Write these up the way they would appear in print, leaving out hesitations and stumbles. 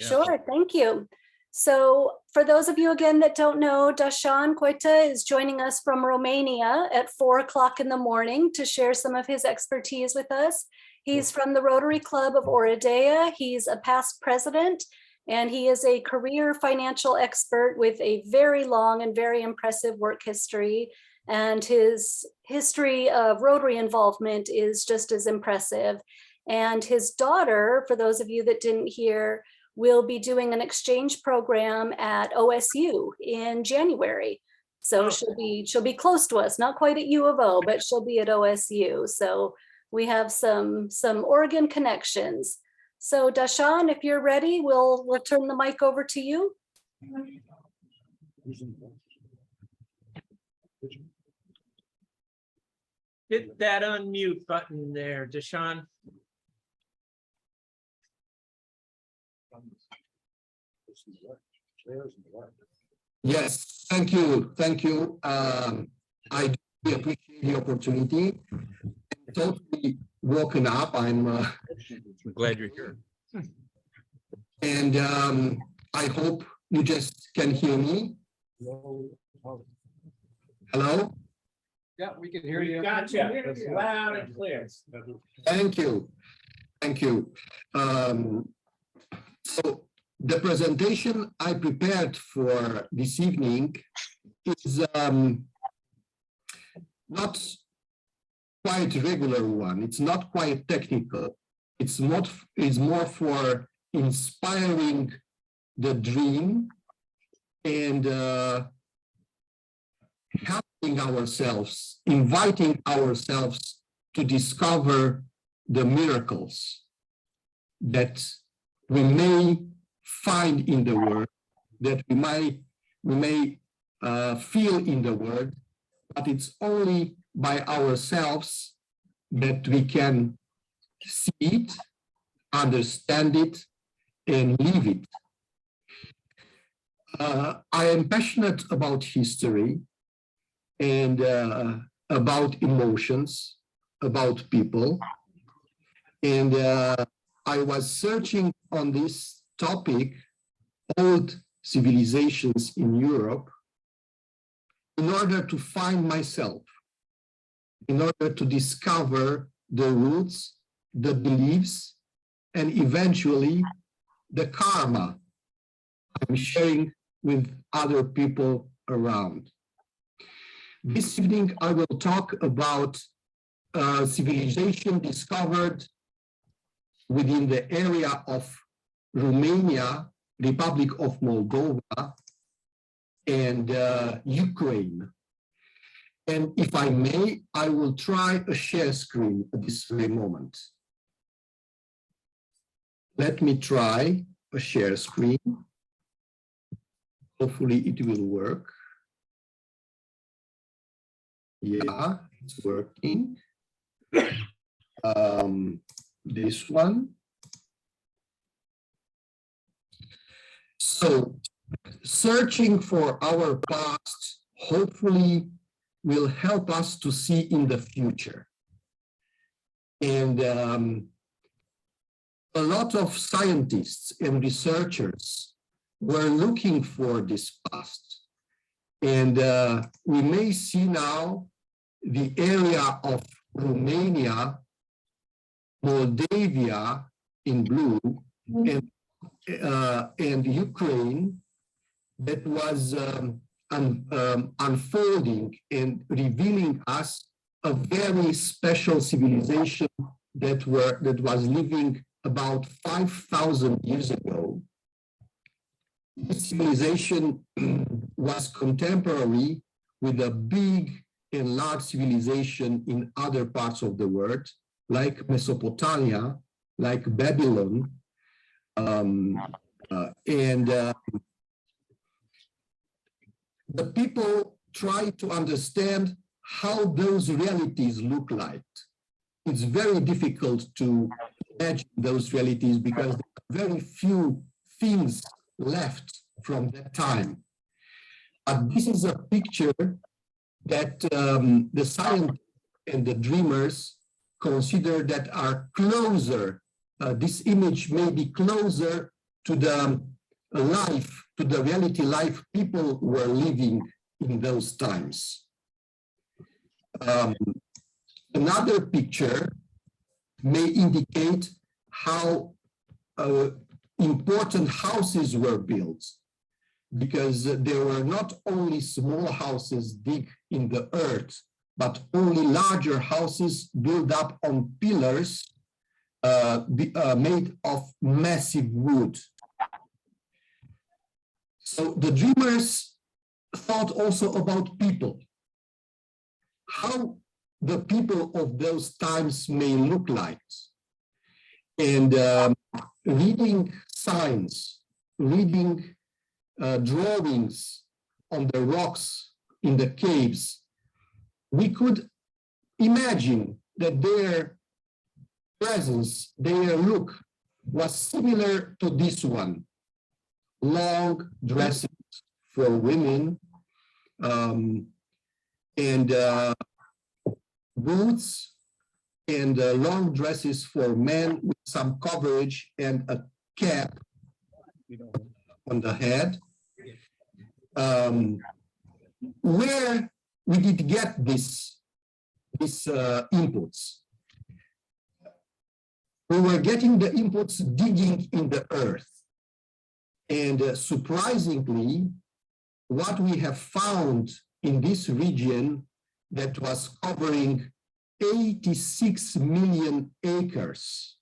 Sure, thank you. So for those of you again that don't know, Dacian Coita is joining us from Romania at 4 o'clock in the morning to share some of his expertise with us. He's from the Rotary Club of Oradea. He's a past president, and he is a career financial expert with a very long and very impressive work history. And his history of Rotary involvement is just as impressive. And his daughter, for those of you that didn't hear, will be doing an exchange program at OSU in January. So she'll be close to us, not quite at U of O, but she'll be at OSU. So we have some Oregon connections. So Dacian, if you're ready, we'll turn the mic over to you. Hit that unmute button there, Dacian. Yes, thank you. Thank you. I do appreciate the opportunity. I'm totally woken up. I'm glad you're here. And I hope you just can hear me. Hello? Yeah, we can hear you. Gotcha. Loud and clear. Thank you. Thank you. So the presentation I prepared for this evening is not quite regular one. It's not quite technical. It's more for inspiring the dream and helping ourselves, inviting ourselves to discover the miracles that we may find in the word, that we may feel in the word, but it's only by ourselves that we can see it, understand it, and live it. I am passionate about history and about emotions, about people, and I was searching on this topic, old civilizations in Europe, in order to find myself, in order to discover the roots, the beliefs, and eventually the karma I'm sharing with other people around. This evening, I will talk about civilization discovered within the area of Romania, Republic of Moldova, and Ukraine. And if I may, I will try a share screen at this very moment. Let me try a share screen. Hopefully it will work. Yeah, it's working. This one. So, searching for our past hopefully will help us to see in the future. And a lot of scientists and researchers were looking for this past. And we may see now the area of Romania, Moldavia in blue, and Ukraine that was unfolding and revealing us a very special civilization that was living about 5,000 years ago. This civilization was contemporary with a big and large civilization in other parts of the world, like Mesopotamia, like Babylon, the people try to understand how those realities look like. It's very difficult to imagine those realities because there are very few things left from that time. But this is a picture that the scientists and the dreamers consider that are closer. This image may be closer to the life, to the reality life people were living in those times. Another picture may indicate how important houses were built, because there were not only small houses dig in the earth, but only larger houses built up on pillars made of massive wood. So the dreamers thought also about people, how the people of those times may look like. And reading signs, reading drawings on the rocks in the caves, we could imagine that their presence, their look was similar to this one. Long dresses for women, and boots, and long dresses for men with some coverage and a cap on the head. Where we did get these inputs? We were getting the inputs digging in the earth. And surprisingly, what we have found in this region that was covering 86 million acres,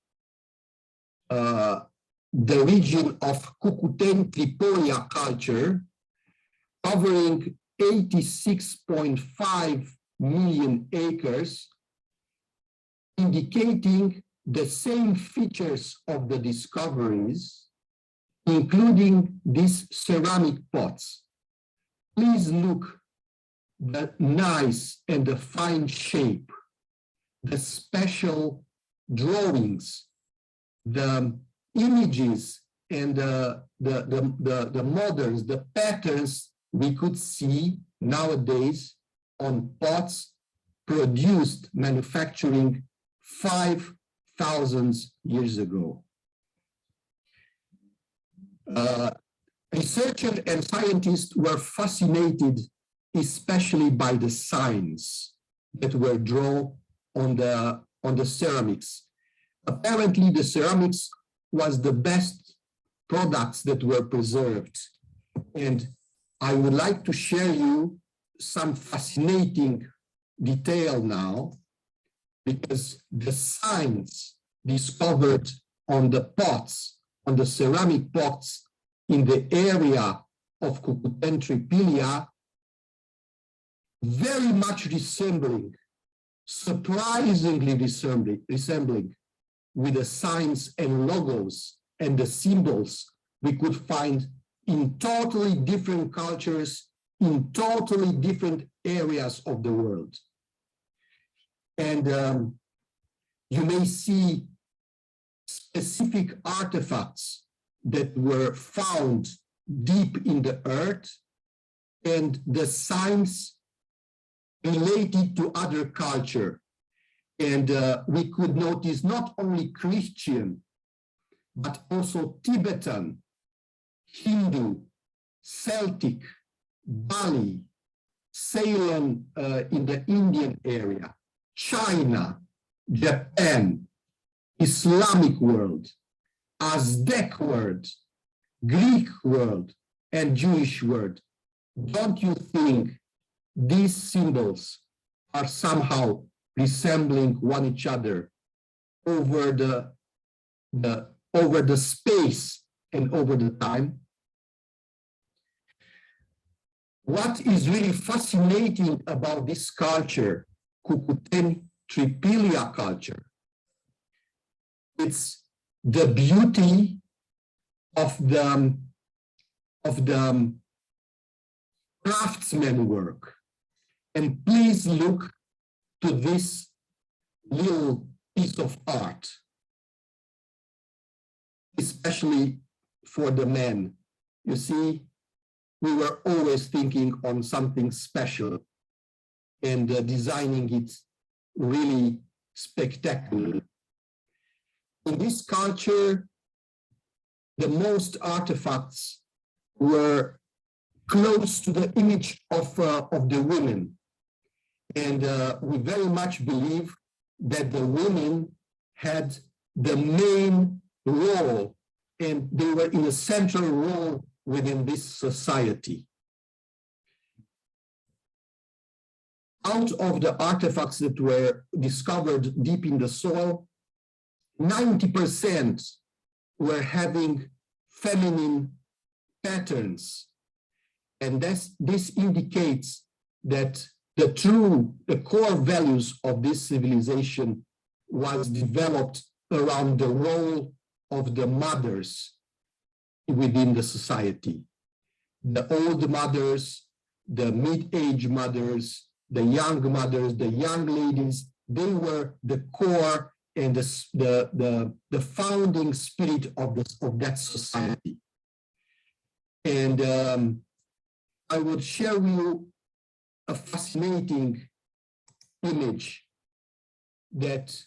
the region of Cucuteni-Trypillia culture, covering 86.5 million acres, indicating the same features of the discoveries, including these ceramic pots. Please look the nice and the fine shape, the special drawings, the images, and the models, the patterns we could see nowadays on pots produced, manufacturing 5,000 years ago. Researchers and scientists were fascinated especially by the signs that were drawn on the ceramics. Apparently, the ceramics was the best products that were preserved. And I would like to share you some fascinating detail now, because the signs discovered on the pots, on the ceramic pots in the area of Cucuteni-Trypillia, very much resembling, surprisingly resembling with the signs and logos and the symbols we could find in totally different cultures, in totally different areas of the world. And you may see specific artifacts that were found deep in the earth, and the signs related to other culture. And we could notice not only Christian, but also Tibetan, Hindu, Celtic, Bali, Ceylon in the Indian area, China, Japan, Islamic world, Aztec world, Greek world, and Jewish world. Don't you think these symbols are somehow resembling one each other over the space and over the time? What is really fascinating about this culture, Cucuteni-Trypillia culture, it's the beauty of the craftsman work. And please look to this little piece of art, especially for the men. You see, we were always thinking on something special and designing it really spectacular. In this culture, the most artifacts were close to the image of the women. And we very much believe that the women had the main role, and they were in a central role within this society. Out of the artifacts that were discovered deep in the soil, 90% were having feminine patterns. And this indicates that the core values of this civilization was developed around the role of the mothers within the society. The old mothers, the mid-age mothers, the young mothers, the young ladies, they were the core and the founding spirit of that society. And I would share with you a fascinating image that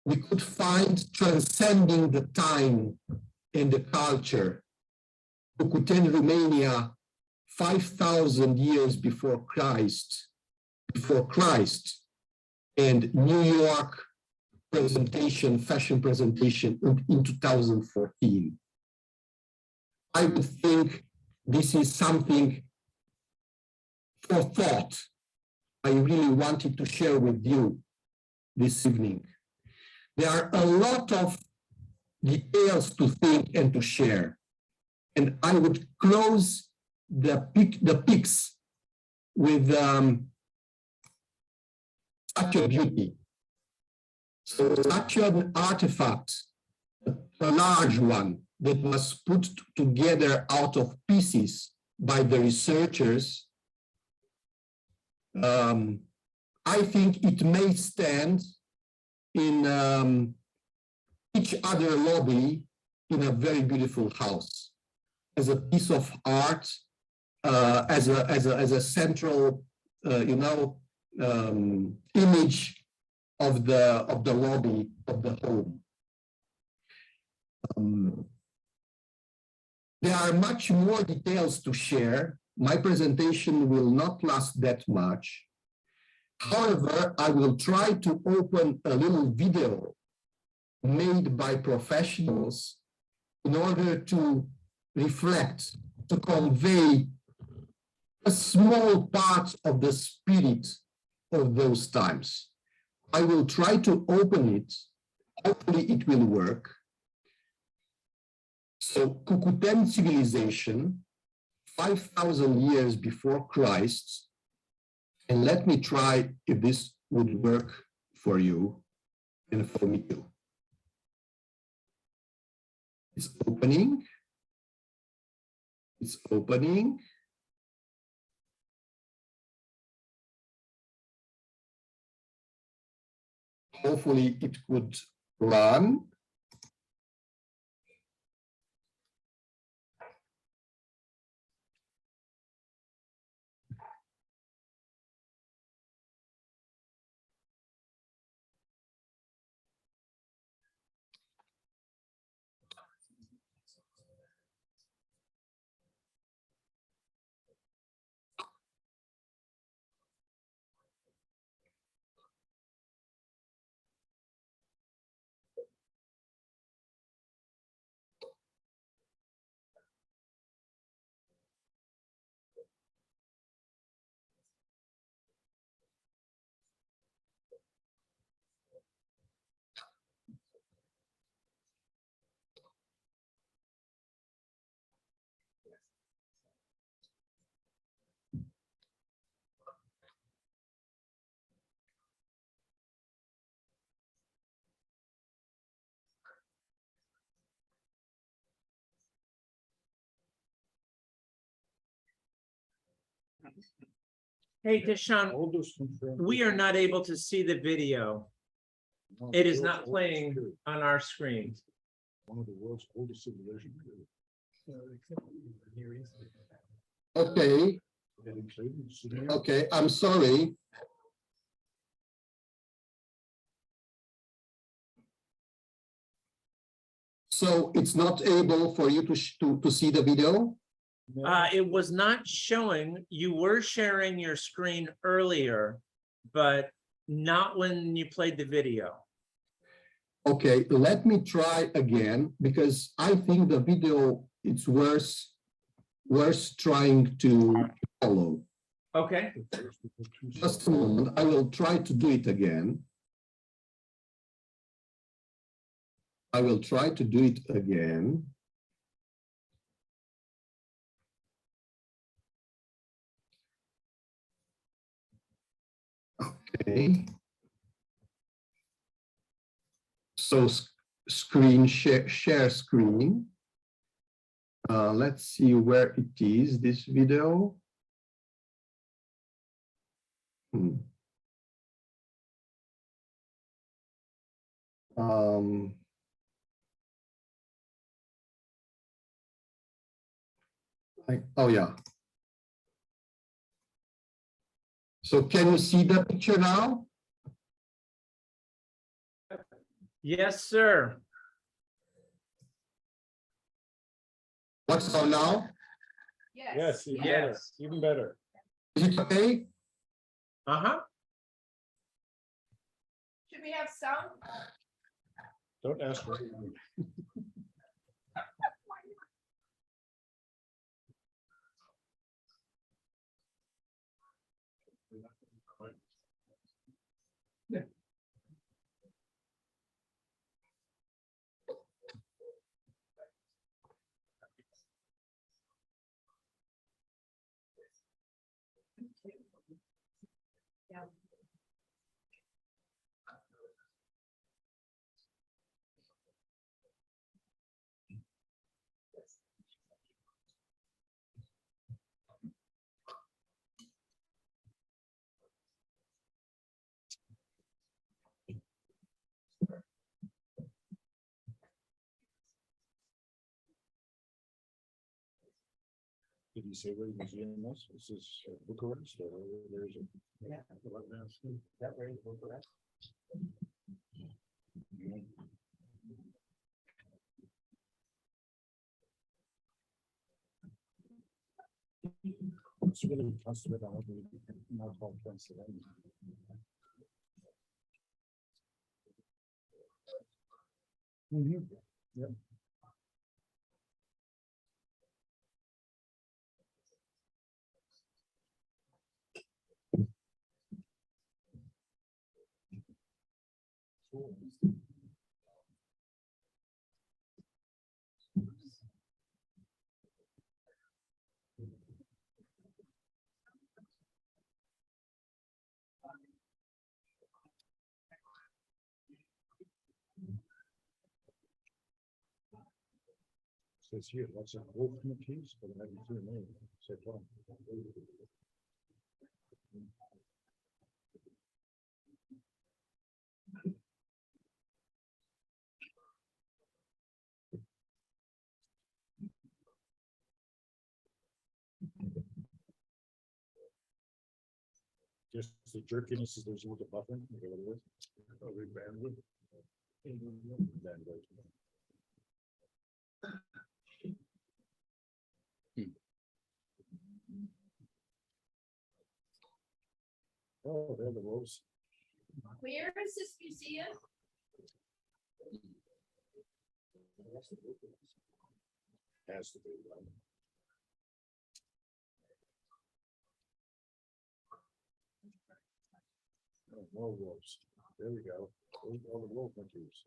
we could find transcending the time and the culture. Cucuteni, Romania, 5,000 years before Christ, and New York presentation, fashion presentation in 2014. I would think this is something for thought I really wanted to share with you this evening. There are a lot of details to think and to share. And I would close the pics with such a beauty. So such an artifact, a large one that was put together out of pieces by the researchers, I think it may stand in each other lobby in a very beautiful house as a piece of art, as a central, image of the lobby of the home. There are much more details to share. My presentation will not last that much. However, I will try to open a little video made by professionals in order to reflect, to convey a small part of the spirit of those times. I will try to open it. Hopefully it will work. So Cucuteni civilization, 5,000 years before Christ. And let me try if this would work for you and for me too. It's opening. It's opening. Hopefully it could run. Hey, Dacian, we are not able to see the video. It is not playing on our screen. One of the world's oldest civilizations. Okay. Okay, I'm sorry. So it's not able for you to see the video? It was not showing. You were sharing your screen earlier, but not when you played the video. Okay, let me try again, because I think the video, it's worse trying to follow. Okay. Just a moment, I will try to do it again. I will try to do it again. Okay. So screen share screen. Let's see where it is, this video. Oh yeah. So can you see the picture now? Yes, sir. What's on now? Yes, even Yes. better, even better. Is it okay? Uh-huh. Should we have sound? Don't ask for anything. Yeah. Did you say where he was in this? This is Bucharest or where is it? Yeah. That way, Bucharest. It's really custom. I don't believe not called Pennsylvania. Yeah. Says here, lots of wolf motifs, but I haven't seen any so far. Just the jerkiness is there's a little buffering, whatever it is. Oh, big bandwidth. Bandwidth. Oh, there the wolves. Where is this museum? Has to be. Right? Oh, more wolves. There we go. All the wolf motifs.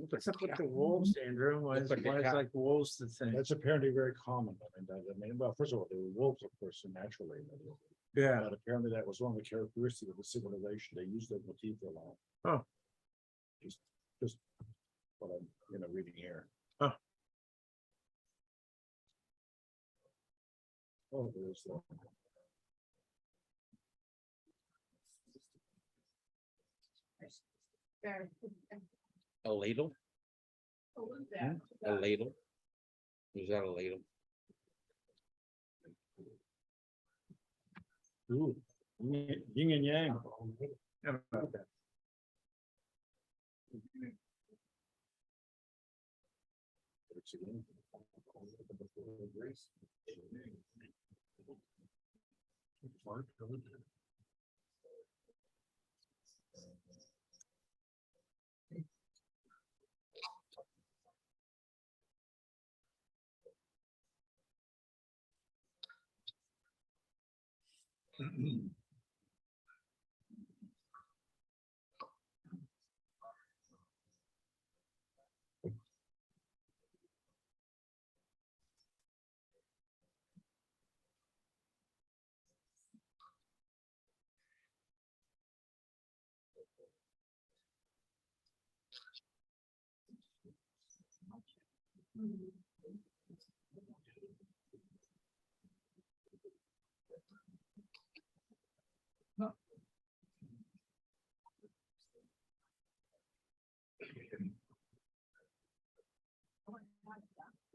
What's up with the wolves, Andrew? Why is like wolves the thing? That's apparently very common. I mean, well, first of all, they were wolves, of course, naturally. Yeah. But apparently that was one of the characteristics of the civilization. They used that motif a lot. Oh. Just what I'm, reading here. Huh. Oh, there's the. There. A ladle? What was that? A ladle? Is that a ladle? Ooh, yin and yang.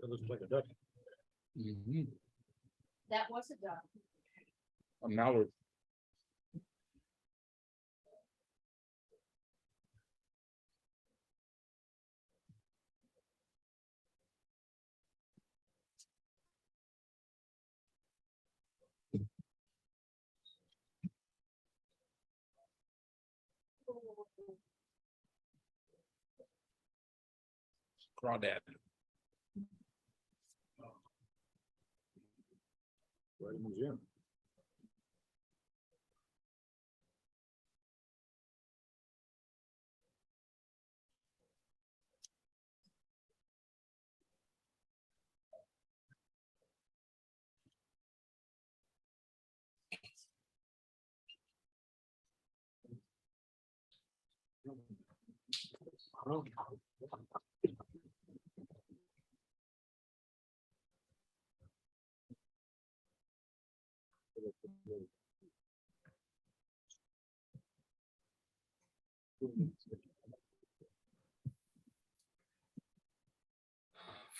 That looks like a duck. That was a duck. A mallard. Crawdad. Right in the museum.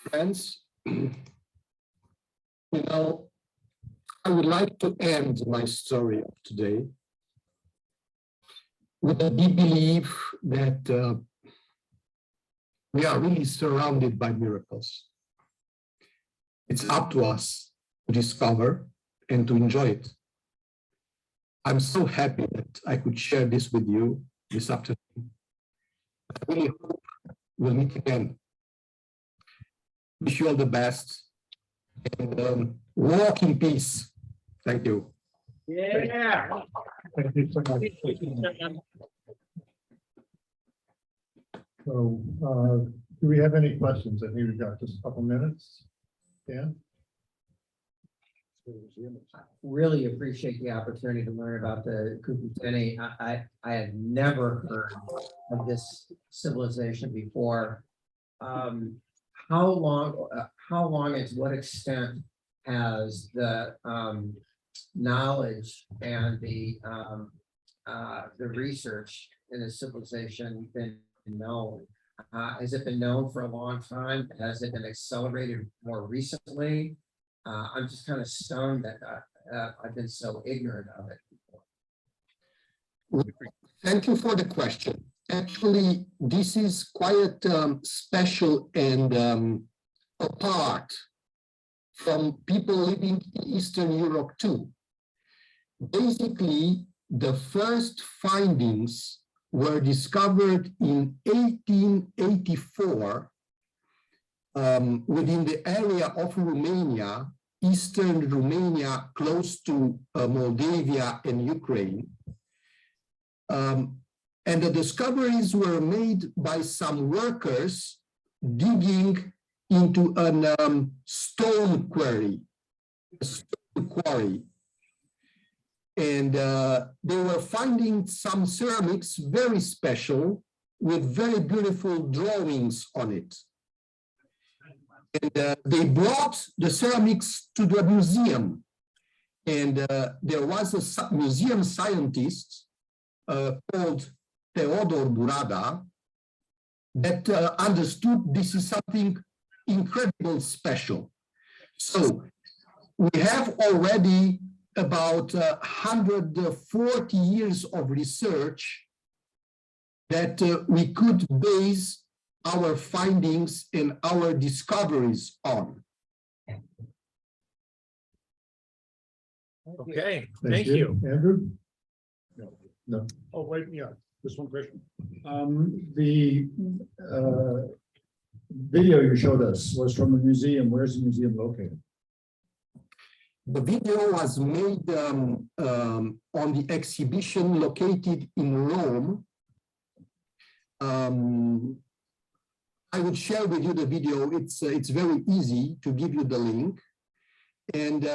Friends, I would like to end my story of today with a deep belief that we are really surrounded by miracles. It's up to us to discover and to enjoy it. I'm so happy that I could share this with you this afternoon. I really hope we'll meet again. Wish you all the best and walk in peace. Thank you. Yeah. Thank you so much. So, do we have any questions? I think we've got just a couple minutes. Dan? Really appreciate the opportunity to learn about the Cucuteni. I had never heard of this civilization before. How long and to what extent has the knowledge and the research in the civilization been known? Has it been known for a long time? Has it been accelerated more recently? I'm just kind of stunned that I've been so ignorant of it. Thank you for the question. Actually, this is quite special and apart from people living in Eastern Europe too. Basically, the first findings were discovered in 1884 within the area of Romania, Eastern Romania, close to Moldavia and Ukraine. And the discoveries were made by some workers digging into a stone quarry. And they were finding some ceramics very special with very beautiful drawings on it. And they brought the ceramics to the museum. And there was a museum scientist called Theodor Burada that understood this is something incredible special. So we have already about 140 years of research that we could base our findings and our discoveries on. Okay, thank you. Andrew? No, no. Oh, wait, yeah, just one question. The video you showed us was from the museum. Where's the museum located? The video was made on the exhibition located in Rome. I would share with you the video. It's very easy to give you the link. And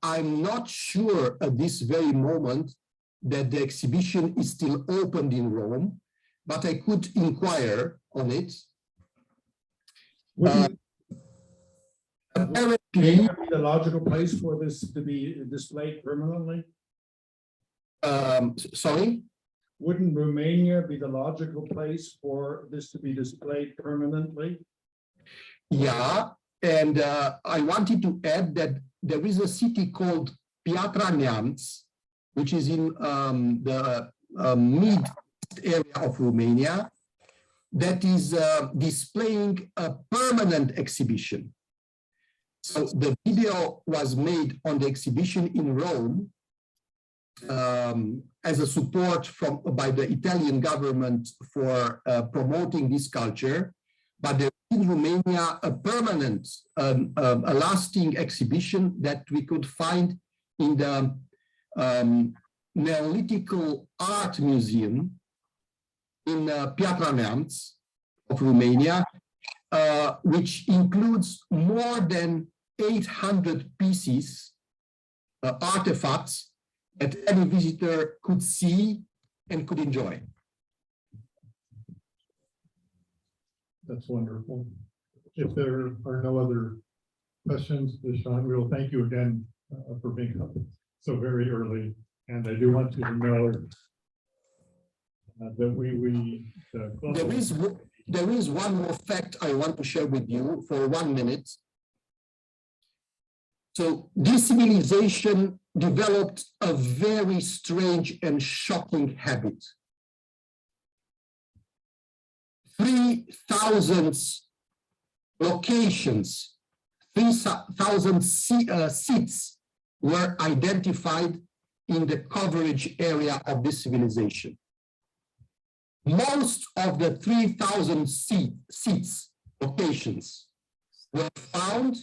I'm not sure at this very moment that the exhibition is still opened in Rome, but I could inquire on it. Apparently, Romania be the logical place for this to be displayed permanently? sorry? Wouldn't Romania be the logical place for this to be displayed permanently? Yeah, and I wanted to add that there is a city called Piatra Neamț, which is in the mid area of Romania, that is displaying a permanent exhibition. So the video was made on the exhibition in Rome as a support by the Italian government for promoting this culture, but there is in Romania a permanent, a lasting exhibition that we could find in the Neolithical Art Museum in Piatra Neamț of Romania, which includes more than 800 pieces, artifacts that any visitor could see and could enjoy. That's wonderful. If there are no other questions, Dacian, we'll thank you again for being up so very early. And I do want you to know that There is one more fact I want to share with you for 1 minute. So this civilization developed a very strange and shocking habit. 3,000 locations, 3,000 seats were identified in the coverage area of this civilization. Most of the 3,000 seats, locations, were found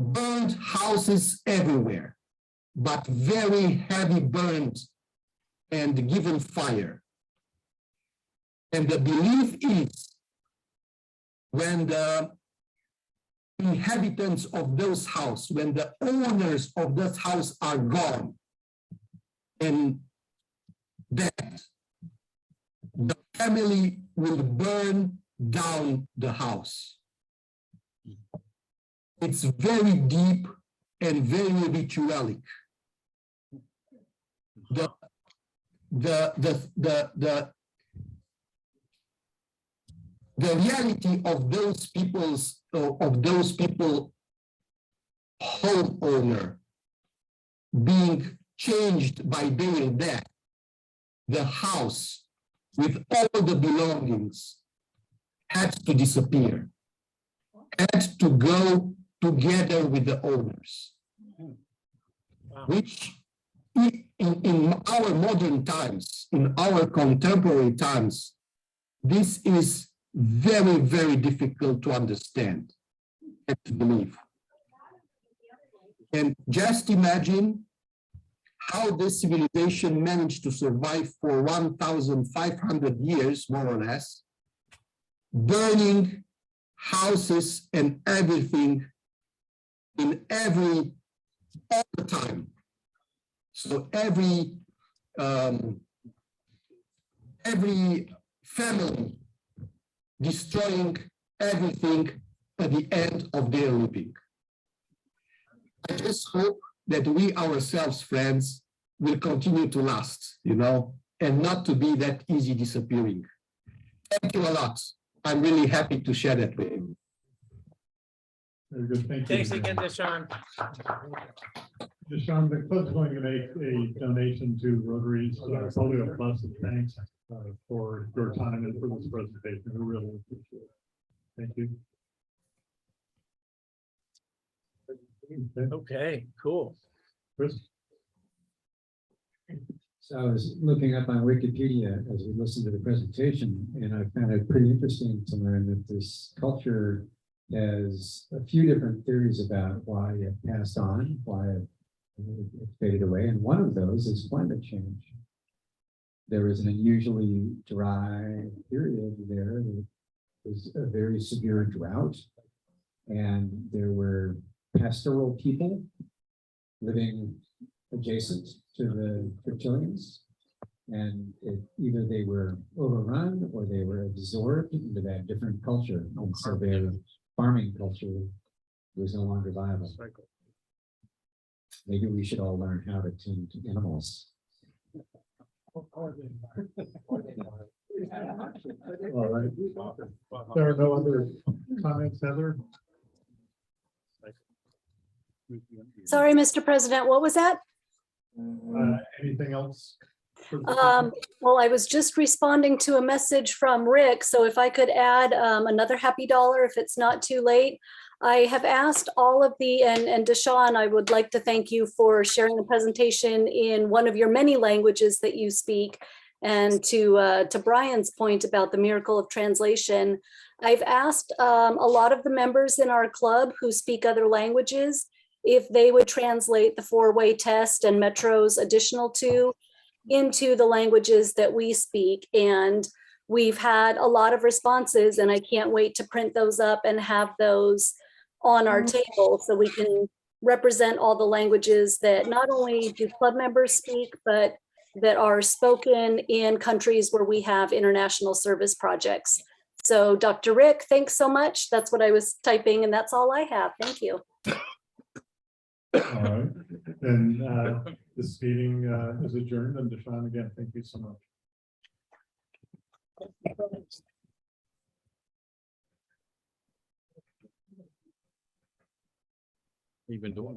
burned houses everywhere, but very heavy burned and given fire. And the belief is when the inhabitants of those houses, when the owners of that house are gone and dead, the family will burn down the house. It's very deep and very ritualistic. The reality of those people homeowner being changed by their death, the house with all the belongings had to disappear, had to go together with the owners, which in our modern times, in our contemporary times, this is very, very difficult to understand and to believe. And just imagine how this civilization managed to survive for 1,500 years, more or less, burning houses and everything all the time. So every family destroying everything at the end of their living. I just hope that we ourselves, friends, will continue to last, and not to be that easy disappearing. Thank you a lot. I'm really happy to share that with you. very good. Thank you. Thanks again, Dacian. Dacian, the club's going to make a donation to Rotary's Polio Plus of thanks. for your time and for this presentation. We really appreciate it. Thank you. Okay, Okay, cool. Chris? So I was looking up on Wikipedia as we listened to the presentation, and I found it pretty interesting to learn that this culture has a few different theories about why it passed on, why it faded away, and one of those is climate change. There was an unusually dry period there. It was a very severe drought, and there were pastoral people living adjacent to the Trypillians, and either they were overrun or they were absorbed into that different culture, and so their farming culture was no longer viable. Maybe we should all learn how to tend to animals. All right. There are no other comments, Heather? Sorry, Mr. President, what was that? Anything else? Well, I was just responding to a message from Rick, so if I could add another happy dollar if it's not too late. I have asked all of the, and Dacian, I would like to thank you for sharing the presentation in one of your many languages that you speak. And to Brian's point about the miracle of translation, I've asked a lot of the members in our club who speak other languages if they would translate the 4-way test and Metro's additional 2 into the languages that we speak. And we've had a lot of responses, and I can't wait to print those up and have those on our table so we can represent all the languages that not only do club members speak, but that are spoken in countries where we have international service projects. So Dr. Rick, thanks so much. That's what I was typing, and that's all I have. Thank you. All right, and this meeting is adjourned, and Dacian, again, thank you so much. You've been doing